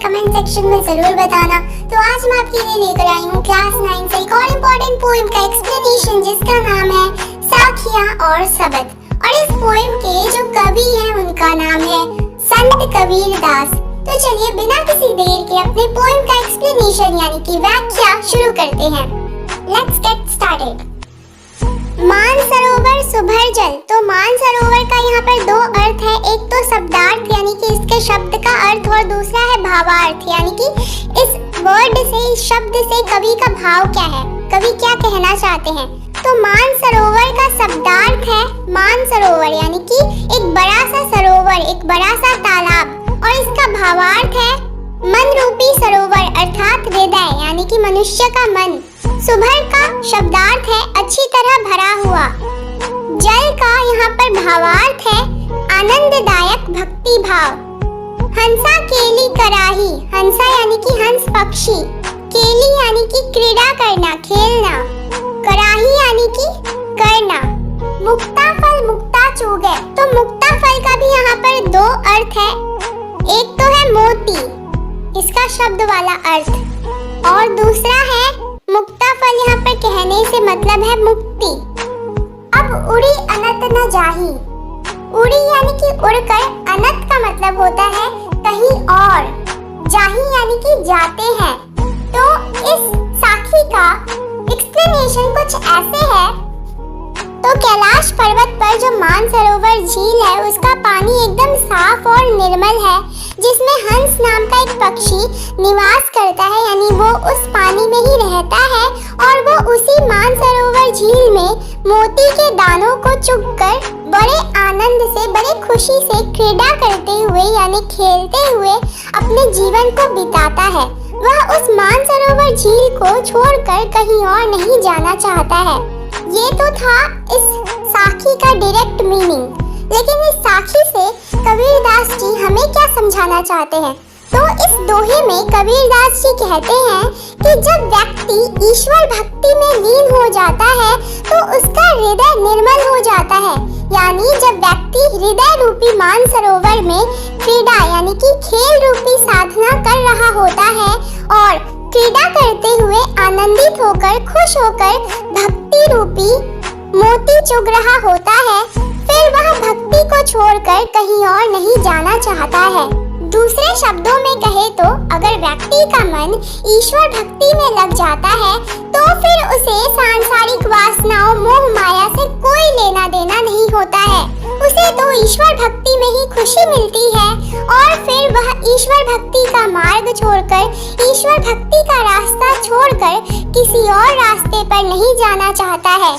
Comment section में जरूर बताना। तो आज मैं आपके लिए लेकर आई हूँ क्लास 9 से एक और इम्पोर्टेंट पोएम का एक्सप्लेनेशन जिसका नाम है साखियाँ और सबद। और इस पोएम के जो कवि हैं उनका नाम है संत कबीर दास। तो चलिए बिना किसी देर के अपने पोएम का एक्सप्लेनेशन यानी कि व्याख्या शुरू करते हैं। Let's get started. मानसरोवर सुभर जल। तो मानसरोवर का यहाँ पर दो अर्थ है, एक तो शब्दार्थ यानी कि इसके शब्द का अर्थ और दूसरा है भावार्थ यानी कि इस वर्ड से, इस शब्द से कवि का भाव क्या है, कवि क्या कहना चाहते हैं। तो मानसरोवर का शब्दार्थ है मानसरोवर यानी कि एक बड़ा सा सरोवर, एक बड़ा सा तालाब, और इसका भावार्थ है मन रूपी सरोवर अर्थात हृदय यानी कि मनुष्य का मन। सुभर का शब्दार्थ है अच्छी तरह भरा हुआ। जल का यहाँ पर भावार्थ है आनंददायक भक्ति भाव। हंसा केली कराही। हंसा यानी कि हंस पक्षी, केली यानी कि क्रीड़ा करना, खेलना, कराही यानी कि करना। मुक्ता फल मुक्ता चूगे। तो मुक्ता फल का भी यहाँ पर दो अर्थ है, एक तो है मोती, इसका शब्द वाला अर्थ, और दूसरा है मुक्ता फल। यहाँ पर कहने से मतलब है मुक्ति। अब उड़ी अनत न जाही। उड़ी यानी कि उड़कर, अनत का मतलब होता है कहीं और, जाही यानी कि जाते हैं। तो इस साखी का एक्सप्लेनेशन कुछ ऐसे है। तो कैलाश पर्वत पर जो मानसरोवर झील है उसका पानी एकदम साफ और निर्मल है, जिसमें हंस नाम का एक पक्षी निवास करता है, यानी वो उस पानी में ही रहता है और वो उसी मानसरोवर झील में मोती के दानों को चुगकर बड़े आनंद से, बड़े खुशी से क्रीड़ा करते हुए यानी खेलते हुए अपने जीवन को बिताता है। वह उस मानसरोवर झील को छोड़कर कहीं और नहीं जाना चाहता है। ये तो था इस साखी का डायरेक्ट मीनिंग, लेकिन इस साखी से कबीरदास जी हमें क्या समझाना चाहते हैं। तो इस दोहे में कबीरदास जी कहते हैं कि जब व्यक्ति ईश्वर भक्ति में लीन हो जाता है तो उसका हृदय निर्मल हो जाता है। यानी जब व्यक्ति हृदय रूपी मानसरोवर में क्रीड़ा यानी कि खेल रूपी साधना कर रहा होता है और क्रीड़ा करते हुए आनंदित होकर, खुश होकर भक्ति रूपी मोती चुग रहा होता है, फिर वह भक्ति को छोड़कर कहीं और नहीं जाना चाहता है। दूसरे शब्दों में कहे तो अगर व्यक्ति का मन ईश्वर भक्ति में लग जाता है तो फिर उसे सांसारिक वासनाओं, मोह माया से कोई लेना देना नहीं होता है। उसे तो ईश्वर भक्ति में ही खुशी मिलती है और फिर वह ईश्वर भक्ति का मार्ग छोड़कर, ईश्वर भक्ति का रास्ता छोड़कर किसी और रास्ते पर नहीं जाना चाहता है।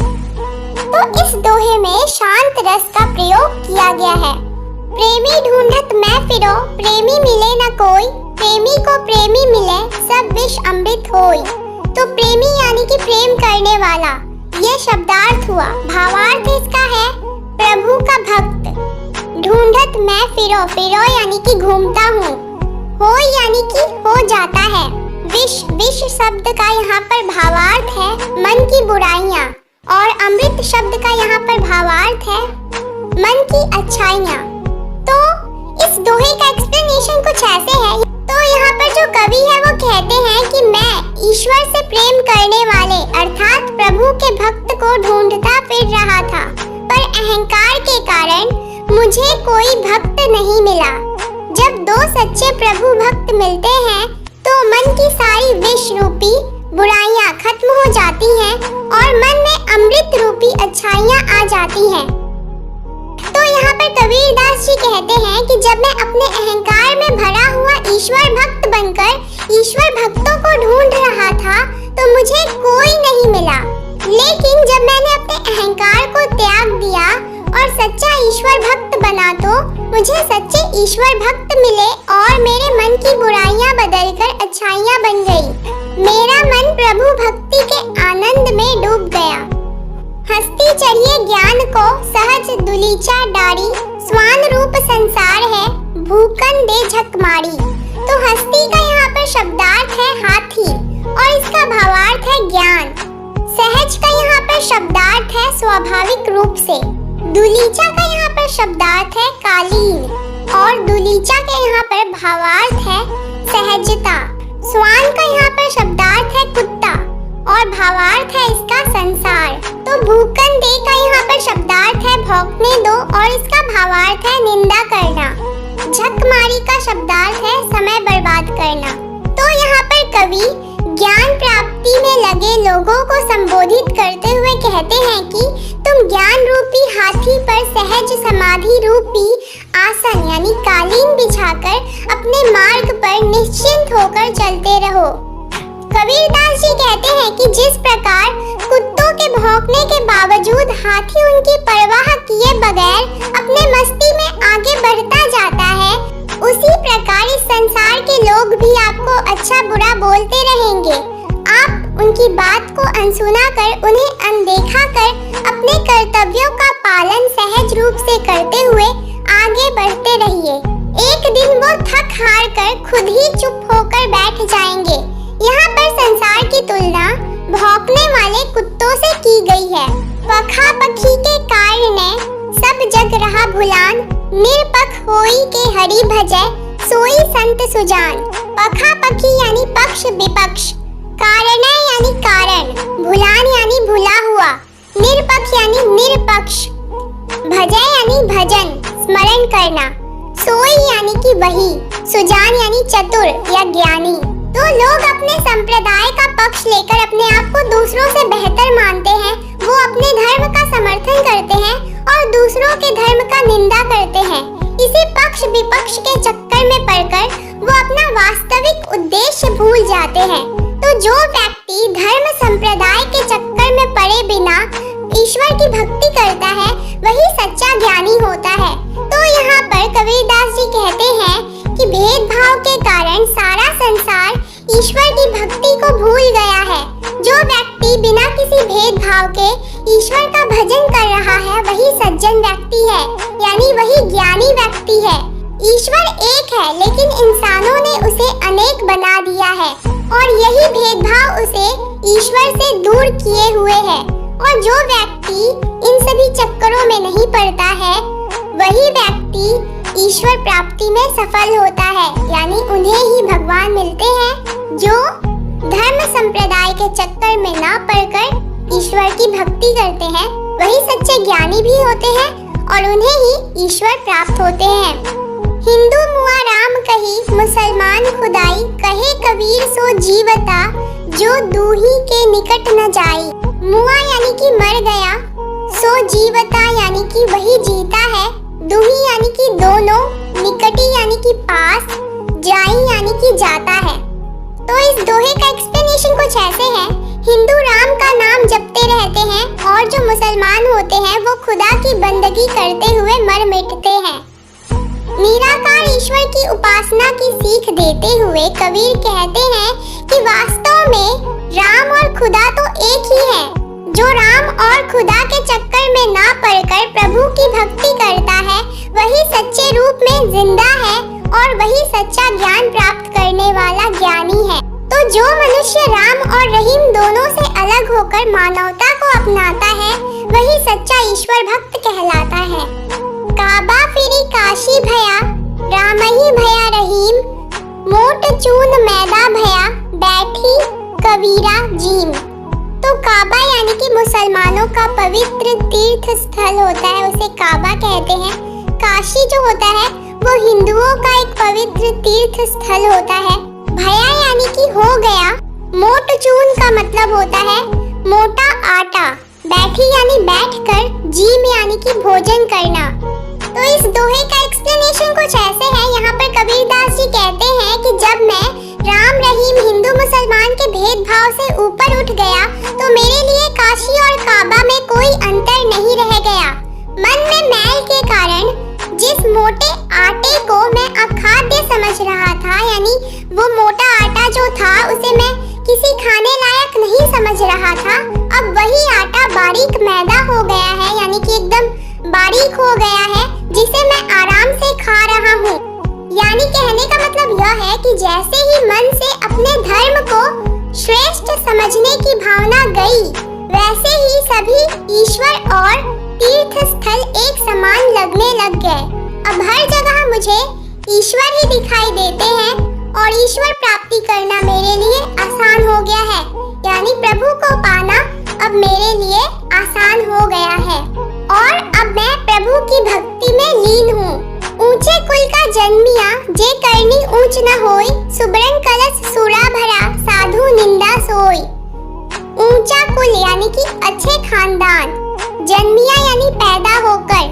तो इस दोहे में शांत रस का प्रयोग किया गया है। प्रेमी ढूंढत मैं फिरो, प्रेमी मिले न कोई, प्रेमी को प्रेमी मिले सब विष अमृत होई। तो प्रेमी यानी कि प्रेम करने वाला, ये शब्दार्थ हुआ। भावार्थ इसका है प्रभु का भक्त। ढूंढत मैं फिरो, फिरो यानी कि घूमता हूँ, होई यानी कि हो जाता है। विष, विष शब्द का यहाँ पर भावार्थ है मन की बुराइयाँ, और अमृत शब्द का यहाँ पर भावार्थ है मन की अच्छाइयाँ। तो इस दोहे का एक्सप्लेनेशन कुछ ऐसे है। तो यहाँ पर जो कवि है वो कहते हैं कि मैं ईश्वर से प्रेम करने वाले अर्थात प्रभु के भक्त को ढूंढता फिर रहा था, पर अहंकार के कारण मुझे कोई भक्त नहीं मिला। जब दो सच्चे प्रभु भक्त मिलते हैं तो मन की सारी विष रूपी बुराइयां खत्म हो जाती हैं और मन में अमृत रूपी अच्छाइयां आ जाती हैं। तो यहाँ पर कबीरदास जी कहते हैं कि जब मैं अपने अहंकार में भरा हुआ ईश्वर भक्त बनकर ईश्वर भक्तों को ढूंढ रहा था तो मुझे कोई नहीं मिला, लेकिन जब मैंने अपने अहंकार को त्याग दिया और सच्चा ईश्वर भक्त बना तो मुझे सच्चे ईश्वर भक्त मिले और मेरे मन की बुराइयां बदलकर अच्छाइयां बन गई। मेरा मन प्रभु भक्ति के आनंद में डूब गया। हस्ती चढ़िए ज्ञान को सहज दुलीचा डारी, स्वान रूप संसार है भूकन दे झक मारी। तो हस्ती का यहाँ पर शब्दार्थ है हाथी और इसका भावार्थ है ज्ञान। सहज का यहाँ पर शब्दार्थ है स्वाभाविक रूप से। दुलीचा का यहाँ पर शब्दार्थ है कालीन और दुलीचा के यहाँ पर भावार्थ है सहजता। स्वान का यहाँ पर शब्दार्थ है कुत्ता और भावार्थ है इसका संसार। तो भूकन दे का यहाँ पर शब्दार्थ है भौंकने दो और इसका भावार्थ है निंदा करना। झकमारी का शब्दार्थ है समय बर्बाद करना। तो यहाँ पर कवि ज्ञान प्राप्ति में लगे लोगों को संबोधित करते हुए कहते हैं कि तुम ज्ञान रूपी हाथी पर सहज समाधि रूपी आसन यानी कालीन बिछाकर अपने मार्ग पर निश्चिंत होकर चलते रहो। कबीरदास जी कहते हैं कि जिस प्रकार कुत्तों के भौंकने के बावजूद हाथी उनकी परवाह किए बगैर अपने मस्ती में आगे बढ़ता जाता है, उसी प्रकार इस संसार के लोग भी आपको अच्छा बुरा बोलते रहेंगे। आप उनकी बात को अनसुना कर, उन्हें अनदेखा कर अपने कर्तव्यों का पालन सहज रूप से करते हुए आगे बढ़ते रहिए। एक दिन वो थक हार कर खुद ही चुप होकर बैठ जाएंगे। यहाँ पर संसार की तुलना भौंकने वाले कुत्तों से की गई है। पखा पखी के कारण सब जग रहा भुलान, निरपख होई के हरि भजै सोई संत सुजान। पखा पखी यानी पक्ष विपक्ष, कारण यानी कारण, भुलान यानी भुला हुआ, निरपक्ष यानी निरपक्ष, भजै यानी भजन स्मरण करना, सोई यानी कि वही, सुजान यानी चतुर या ज्ञानी। तो लोग अपने संप्रदाय का पक्ष लेकर अपने आप को दूसरों से बेहतर मानते हैं। वो अपने धर्म का समर्थन करते हैं और दूसरों के धर्म का निंदा करते हैं। इसी पक्ष विपक्ष के चक्कर में पड़कर वो अपना वास्तविक उद्देश्य भूल जाते हैं। तो जो व्यक्ति धर्म संप्रदाय के चक्कर में पड़े बिना ईश्वर की भक्ति करता है, वही सच्चा ज्ञानी होता है। तो यहाँ पर कबीरदास जी कहते हैं कि भेदभाव के कारण सारा संसार ईश्वर की भक्ति को भूल गया है। जो व्यक्ति बिना किसी भेदभाव के ईश्वर का भजन कर रहा है, वही सज्जन व्यक्ति है, यानी वही ज्ञानी व्यक्ति है। ईश्वर एक है, लेकिन इंसानों ने उसे अनेक बना दिया है और यही भेदभाव उसे ईश्वर से दूर किए हुए है। और जो व्यक्ति इन सभी चक्करों में नहीं पड़ता है, वही व्यक्ति ईश्वर प्राप्ति में सफल होता है, यानी उन्हें ही भगवान मिलते हैं। जो धर्म संप्रदाय के चक्कर में ना पड़कर ईश्वर की भक्ति करते हैं, वही सच्चे ज्ञानी भी होते हैं और उन्हें ही ईश्वर प्राप्त होते हैं। हिंदू मुआ राम कही, मुसलमान खुदाई, कहे कबीर सो जीवता, जो दूही के निकट न जाई। मुआ यानी कि मर गया, सो जीवता यानी कि वही जीता है, दूही यानी कि दोनों, निकटी यानी कि पास, जाई यानी कि जाता है। तो इस दोहे का एक्सप्लेनेशन कुछ ऐसे है। हिंदू राम का नाम जपते रहते हैं और जो मुसलमान होते हैं वो खुदा की बंदगी करते हुए मर मिटते हैं। निराकार ईश्वर की उपासना की सीख देते हुए कबीर कहते हैं कि वास्तव में राम और खुदा तो एक ही है। जो राम और खुदा के चक्कर में ना पड़कर प्रभु की भक्ति करता है, वही सच्चे रूप में जिंदा है और वही सच्चा ज्ञान प्राप्त करने वाला ज्ञानी है। तो जो मनुष्य राम और रहीम दोनों से अलग होकर मानवता को अपनाता है, वही सच्चा ईश्वर भक्त कहलाता है। काबा फिरी काशी भया, रामही भया रहीम, मोट चून मैदा भया, बैठी कबीरा जीम। तो काबा यानी कि मुसलमानों का पवित्र तीर्थ स्थल होता है, उसे काबा कहते हैं। काशी जो होता है वो हिंदुओं का एक पवित्र तीर्थ स्थल होता है। भया यानी कि हो गया। मोट चून का मतलब होता है मोटा आटा। बैठी यानी बैठकर, जीम यानी कि भोजन करना। तो इस दोहे का एक्सप्लेनेशन कुछ ऐसे है। यहाँ पर कबीरदास जी कहते हैं कि जब मैं राम रहीम हिंदू मुसलमान के भेदभाव से ऊपर उठ गया, तो मेरे लिए काशी और काबा में कोई अंतर नहीं रह गया। मन में मैल के कारण जिस मोटे आटे को मैं अखाद्य समझ रहा था, यानी वो मोटा आटा जो था उसे मैं किसी खाने लायक नहीं समझ रहा था, अब वही आटा बारीक मैदा हो गया है, यानी कि एकदम बारीक हो गया है, जिसे मैं आराम से खा रहा हूँ। यानी कहने का मतलब यह है कि जैसे ही मन से अपने धर्म को श्रेष्ठ समझने की भावना गई, वैसे ही सभी ईश्वर और तीर्थ स्थल एक समान लगने लग गए। अब हर जगह मुझे ईश्वर ही दिखाई देते हैं और ईश्वर प्राप्ति करना मेरे लिए आसान हो गया है। यानी प्रभु को पाना अब मेरे लिए आसान हो गया है और अब मैं प्रभु की भक्ति में लीन हूँ। ऊंचे कुल का जन्मिया जे करनी ऊंच न होई, सुबरन कलश सूरा भरा साधु निंदा सोई। ऊंचा कुल यानी कि अच्छे खानदान, जन्मिया यानी पैदा होकर,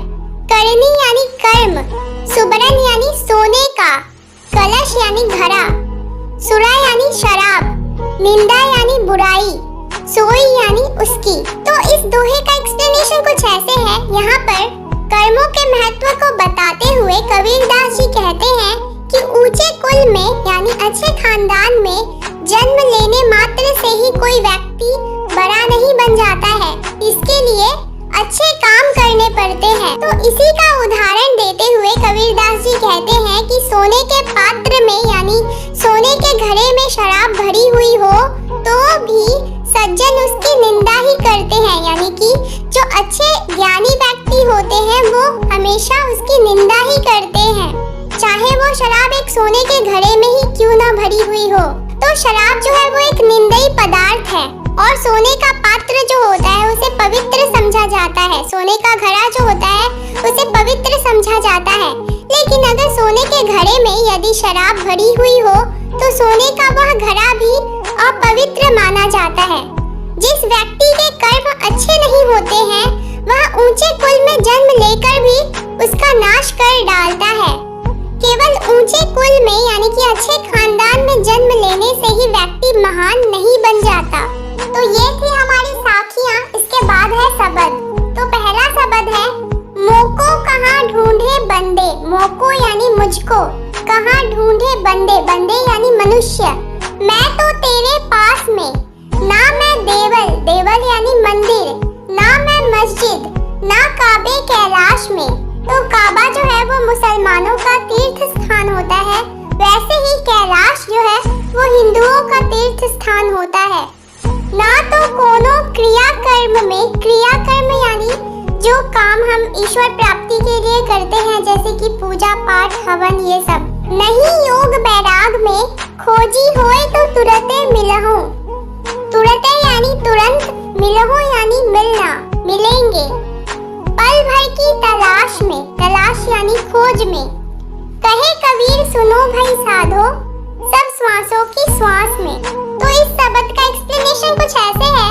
करनी यानी कर्म, सुबरन यानी सोने का, कलश यानी घड़ा, सुरा यानी शराब, निंदा यानी बुराई, सोई यानी उसकी। तो इस दोहे का एक्सप्लेनेशन कुछ ऐसे है। यहाँ पर कर्मों के महत्व को बताते हुए कबीरदास जी कहते हैं कि ऊंचे कुल में यानी अच्छे खानदान में जन्म लेने मात्र से ही कोई व्यक्ति बड़ा नहीं बन जाता है, इसके लिए अच्छे काम करने पड़ते हैं। तो इसी का उदाहरण देते हुए कबीरदास जी कहते हैं कि सोने के पात्र में यानी सोने के घड़े में शराब भरी हुई हो तो भी सज्जन उसकी निंदा ही करते हैं, यानी कि जो अच्छे ज्ञानी व्यक्ति होते हैं वो हमेशा उसकी निंदा ही करते हैं, चाहे वो शराब एक सोने के घड़े में ही क्यों ना भरी हुई हो। तो शराब जो है वो एक निंदनीय पदार्थ है और सोने का पात्र जो होता है उसे पवित्र समझा जाता है, सोने का घड़ा जो होता है उसे पवित्र समझा जाता है। लेकिन अगर सोने के घड़े में यदि शराब भरी हुई हो तो सोने का वह घड़ा भी अपवित्र माना जाता है। जिस व्यक्ति के कर्म अच्छे नहीं होते हैं वह ऊंचे कुल में जन्म लेकर भी उसका नाश कर डालता है। केवल ऊंचे कुल में यानी कि अच्छे खानदान में जन्म लेने से ही व्यक्ति महान नहीं बन जाता। तो ये थी हमारी साखियाँ। इसके बाद है शब्द। तो पहला शब्द है मोको कहाँ ढूंढे बंदे। मोको यानी मुझको, कहाँ ढूंढे बंदे, बंदे यानी मनुष्य। मैं तो तेरे पास में, ना मैं देवल, देवल यानी मंदिर, ना मैं मस्जिद, ना काबे कैलाश में। तो काबा जो है वो मुसलमानों का तीर्थ स्थान होता है, वैसे ही कैलाश जो है वो हिंदुओं का तीर्थ स्थान होता है। ना तो कोनो क्रिया कर्म में, क्रिया कर्म यानी जो काम हम ईश्वर प्राप्ति के लिए करते हैं जैसे कि पूजा पाठ हवन ये सब। नहीं योग बैराग में खोजी होए तो तुरते मिलहूं। तुरते यानी तुरंत, मिलहूं यानी मिलना, मिलेंगे। पल भर की तलाश में, तलाश यानी खोज में। कहे कबीर सुनो भाई साधो, सब श्वासों की श्वास में। तो इस शब्द का एक्सप्लेनेशन कुछ ऐसे है।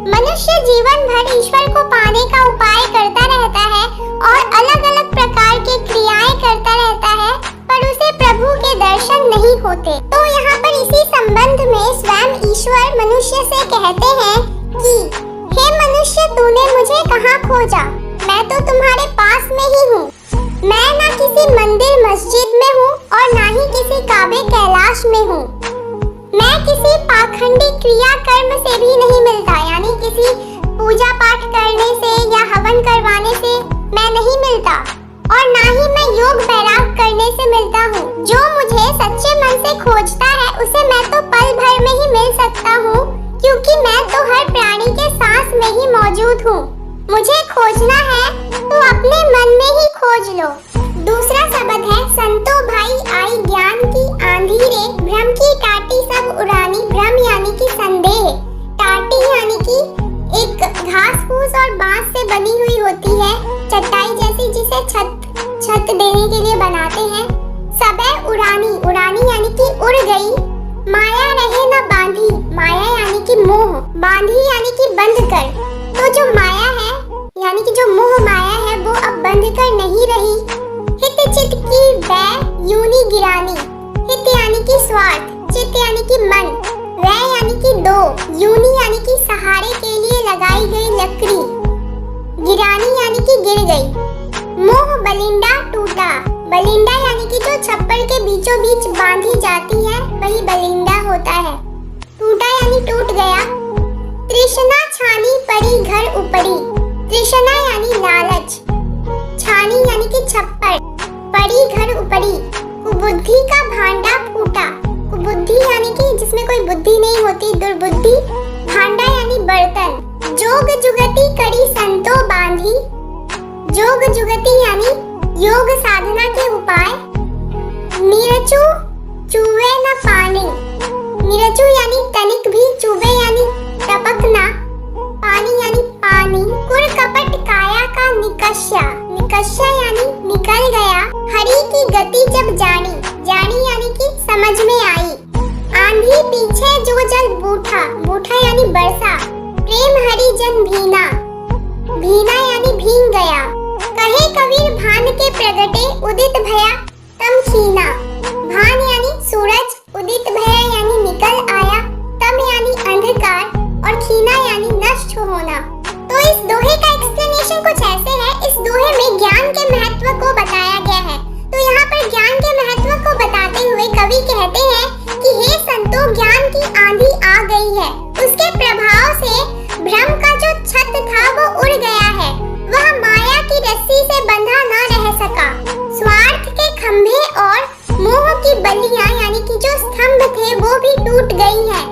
मनुष्य जीवन भर ईश्वर को पाने का उपाय करता रहता है और अलग अलग प्रकार की क्रियाएं करता रहता है, पर उसे प्रभु के दर्शन नहीं होते। तो यहाँ पर इसी संबंध में स्वयं ईश्वर मनुष्य से कहते हैं कि हे मनुष्य, तूने मुझे कहाँ खोजा? मैं तो तुम्हारे पास में ही हूँ। मैं ना किसी मंदिर मस्जिद में हूँ और ना ही किसी काबे कैलाश में हूँ। मैं किसी पाखंडी क्रिया कर्म से भी नहीं मिलता, यानी किसी पूजा पाठ करने से या हवन करवाने से मैं नहीं मिलता और ना ही मैं योग बैराग करने से मिलता हूँ। जो मुझे सच्चे मन से खोजता है उसे मैं तो पल भर में ही मिल सकता हूँ, क्योंकि मैं तो हर प्राणी के सांस में ही मौजूद हूँ। मुझे खोजना है तो अपने मन में ही खोज लो। दूसरा शब्द है संतो भाई आई ज्ञान की आंधी रे, भ्रम की टाटी सब उड़ानी। भ्रम यानी कि संदेह, टाटी यानी कि एक घास फूस और बांस से बनी हुई होती है चटाई जैसी, जिसे छत देने के लिए बनाते हैं। सबे उड़ानी, उड़ानी यानी कि उड़ गई। माया रहे न बांधी, माया यानी कि मोह, बांधी यानी कि बंद कर। तो जो माया है यानी कि जो मोह माया है वो अब बंद कर नहीं रही। हित चित की वै यूनी गिरानी। हित यानी कि स्वार्थ, चित यानी कि मन, वै यानी कि दो, यूनी यानी कि सहारे के लिए लगाई गई लकड़ी, गिरानी यानी कि गिर गई। मोह बलिंडा टूटा। बलिंडा यानी कि जो छप्पर के बीचों बीच बांधी जाती है वही बलिंडा होता है। टूटा यानी टूट गया। तृष्णा छानी परी घर उपरी। तृष्णा यानी लालच, छानी यानी कि छप्पर, परी घर उपरी। कुबुद्धि का भांडा फूटा। कुबुद्धि यानी कि जिसमें कोई बुद्धि नहीं होती, दुर्बुद्धि। भांडा यानी बर्तन। जोग जुगति करी संतो बांधी। जोग जुगति यानी योग साधना के उपाय। नीरचू चूहे जानी, जानी यानी कि समझ में आई। आंधी पीछे जो जल बूठा, बूठा यानी बरसा। प्रेम हरि जन भीना, भीना यानी भीग गया। कहे कबीर भान के प्रगटे, उदित भया तम खीना। भान यानी सूरज, उदित भया यानी निकल आया, तम यानी अंधकार और खीना यानी नष्ट होना। तो इस दोहे का एक्सप्लेनेशन कुछ ऐसे है। इस दोहे में ज्ञान के महत्व को बताया गया है। तो यहाँ पर ज्ञान के महत्व को बताते हुए कवि कहते हैं कि हे संतों, ज्ञान की आंधी आ गई है। उसके प्रभाव से भ्रम का जो छत था वो उड़ गया है। वह माया की रस्सी से बंधा न रह सका। स्वार्थ के खंभे और मोह की बलियां यानी कि जो स्तंभ थे वो भी टूट गई है।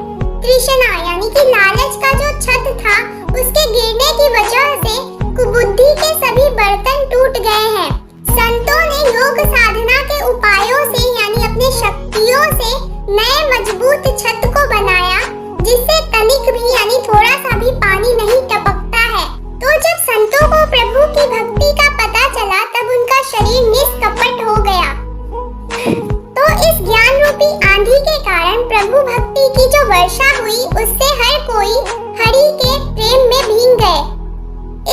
तृष्णा यानी कि लालच का जो छत था उसके गिरने की वजह से कुबुद्धि के सभी बर्तन टूट गए हैं। संतों ने योग साधना के उपायों से यानी अपने शक्तियों से नए मजबूत छत को बनाया, जिससे तनिक भी यानी थोड़ा सा भी पानी नहीं टपकता है। तो जब संतों को प्रभु की भक्ति का पता चला तब उनका शरीर निष्कपट हो गया। तो इस ज्ञान रूपी आंधी के कारण प्रभु भक्ति की जो वर्षा हुई उससे हर कोई हरि के प्रेम में भीग गए।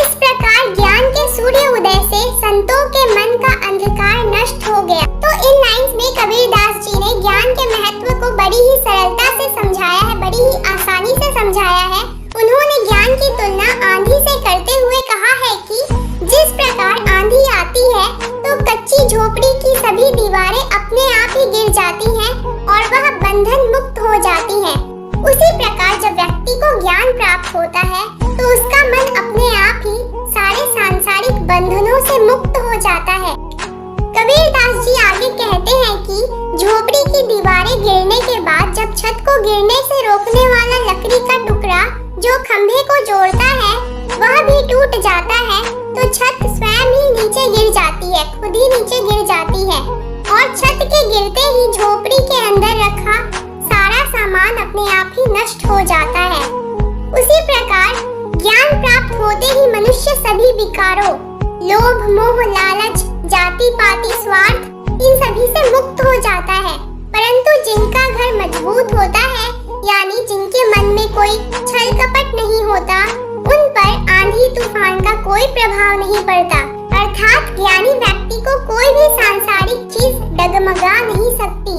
इस प्रकार ज्ञान के सूर्य उदय से संतों के मन का अंधकार नष्ट हो गया। तो इन लाइंस में कबीरदास जी ने ज्ञान के महत्व को बड़ी ही सरलता से समझाया है, बड़ी ही आसानी से समझाया है। उन्होंने ज्ञान की तुलना आंधी से करते हुए कहा है कि जिस प्रकार आंधी आती है तो कच्ची झोपड़ी की सभी दीवारें अपने आप ही गिर जाती हैं और वह बंधन मुक्त हो जाती हैं। उसी प्रकार जब व्यक्ति को ज्ञान प्राप्त होता है तो उसका मन अपने आप ही सारे सांसारिक बंधनों से मुक्त हो जाता है। कबीरदास जी आगे कहते हैं कि झोपड़ी की दीवारें गिरने के बाद जब छत को गिरने से रोकने वाला लकड़ी का टुकड़ा जो खंभे को जोड़ता है वह भी टूट जाता है तो छत स्वयं ही नीचे गिर जाती है, खुद ही नीचे गिर जाती है और छत के गिरते ही झोपड़ी के अंदर रखा सारा सामान अपने आप ही नष्ट हो जाता है। उसी प्रकार ज्ञान प्राप्त होते ही मनुष्य सभी विकारों, लोभ, मोह, लालच, जाति पाति, स्वार्थ इन सभी से मुक्त हो जाता है। परंतु जिनका घर मजबूत होता है यानी जिनके मन में कोई छल कपट नहीं होता, उन पर आंधी तूफान का कोई प्रभाव नहीं पड़ता। अर्थात ज्ञानी व्यक्ति को कोई भी सांसारिक चीज डगमगा नहीं सकती।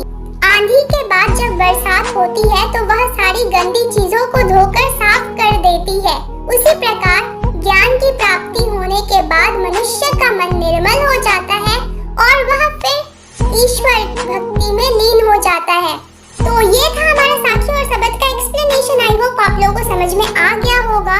आंधी के बाद जब बरसात होती है तो वह सारी गंदी चीजों को धोकर साफ कर देती है। उसी प्रकार ज्ञान की प्राप्ति होने के बाद मनुष्य का मन निर्मल हो जाता है और वह फिर ईश्वर भक्ति में लीन हो जाता है। तो ये था हमारा साखी और सबद का एक्सप्लेनेशन। आई होप आप लोगों को समझ में आ गया होगा।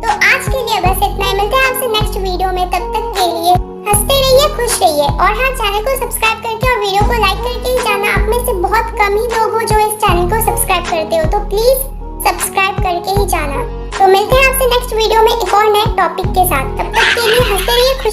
तो आज के लिए बस इतना ही। मिलते हैं आपसे नेक्स्ट वीडियो में। तब तक के लिए हंसते रहिए, खुश रहिए और हाँ, चैनल को सब्सक्राइब करके और वीडियो को लाइक करके ही जाना। आप में से बहुत कम ही लोग हो जो इस चैनल को सब्सक्राइब करते हो, तो प्लीज सब्सक्राइब करके ही जाना। तो मिलते हैं आपसे नेक्स्ट वीडियो में एक और नए टॉपिक के साथ। तब तक के लिए हंसते रहिए, खुश